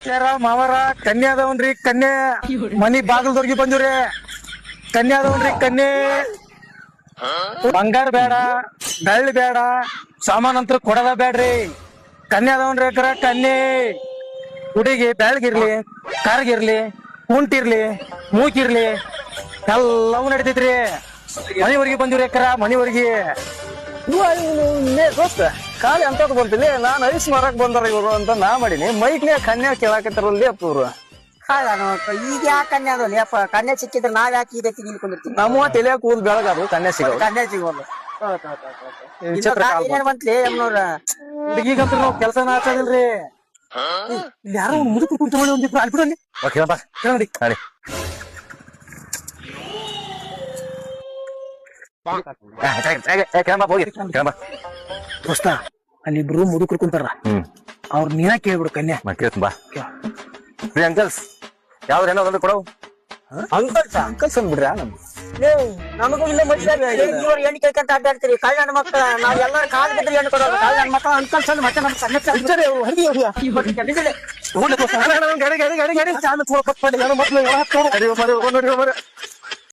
ಯಾರ ಮಾವರ ಕನ್ಯಾ ಅದಾವನ್ರಿ ಕನ್ಯಾ ಮನಿ ಬಾಗಲ್ದವ್ರಿಗೆ ಬಂದಿವ್ರಿ ಕನ್ಯಾ ಅದಾವನ್ರಿ ಕನ್ಯೆ ಬಂಗಾರ ಬೇಡ ಬೆಳ್ಳಿ ಬೇಡ ಸಾಮಾನ್ ಅಂತ ಕೊಡದ ಬೇಡ್ರಿ ಕನ್ಯಾ ಅದಾವನ್ರಿ ಅಕ್ರ ಕನ್ಯೆ ಹುಡುಗಿ ಬೆಳ್ಗಿರ್ಲಿ ಕಾರ್ಗಿರ್ಲಿ ಕುಂಟಿರ್ಲಿ ಮೂಕಿರ್ಲಿ ಎಲ್ಲವೂ ನಡಿತೈತ್ರಿ ಮನಿವರ್ಗಿ ಬಂದಿವ್ರಿ ಅಕ್ರ ಮನಿವರ್ಗಿ ದೋಸ್ತ ಖಾಲಿ ಅಂತ ಬಂತಿಲ್ಲ ನಾನ್ ಐಸ್ ಮಾರಕ್ ಬಂದಾರ ಇವರು ಅಂತ ನಾ ಮಾಡೀನಿ ಮೈಕ್ನೇ ಕನ್ಯಾ ಕೇಳಾಕತ್ತಾರಲ್ಲಿ ಅಪ್ಪ ಇವ್ರು ಈಗ ಯಾಕೆ ಕನ್ಯಾ ಅದಲ್ಲ ಯಪ್ಪ ಕನ್ಯಾ ಸಿಕ್ಕಿದ್ರೆ ನಾವ್ ಯಾಕೆ ಈ ರೀತಿ ನಿಲ್ಕೊಂಡಿರ್ತೀವಿ ನಮ್ಮ ತಲೆ ಕೂದ್ ಬೆಳಗಾದ್ರು ಕನ್ಯಾ ಸಿಗೋ ಕನ್ಯಾ ಸಿಗೋಲ್ಲ ಏನೇನ್ ಬಂತ್ಲಿ ಎಮ್ನವ್ರ ಹುಡುಗಿಗಂತ್ರ ನಾವು ಕೆಲಸನ ಹಾಕೋದಿಲ್ರಿ ಇಲ್ಲಿ ಯಾರೋ ಮುದುಕು ಕುಂತ ಮಾಡಿ ಒಂದಿಬ್ರು ಅಲ್ಬಿಡು ಅಲ್ಲಿ ನೋಡಿ ದೋಸ್ತ ಅಲ್ಲಿ ಇಬ್ರು ಮುದುಕರು ಕುಂತಾರ ಅವ್ರ ನೀನ ಕೇಳ್ಬಿಡು ಕನ್ಯಾ ಬಾ ಅಂಕಲ್ಸ್ ಯಾವ್ದು ಏನೋ ಒಂದು ಕೊಡವು ಅಂಕಲ್ಸ್ ಅಂದ್ಬಿಡ್ರಿ ನಮಗೂ ಇಲ್ಲ ಮನುಷ್ಯ ಹೆಣ್ಣು ಕೇಳ್ಕೊಂತ ಅಡ್ಡಾಡ್ತೀರಿ ಕಳ್ಳ ನನ್ನ ಮಕ್ಕಳ ನಾವ್ ಎಲ್ಲರೂ ಕಾಲ್ ಬಿದ್ರಿ ಹೆಣ್ಣು ಕೊಡೋದು ಕಳ್ಳ ನನ್ನ ಮಕ್ಕಳ ಅಂಕಲ್ ಚಂದ ಮತ್ತೆ ನಮ್ ಗಾಡಿ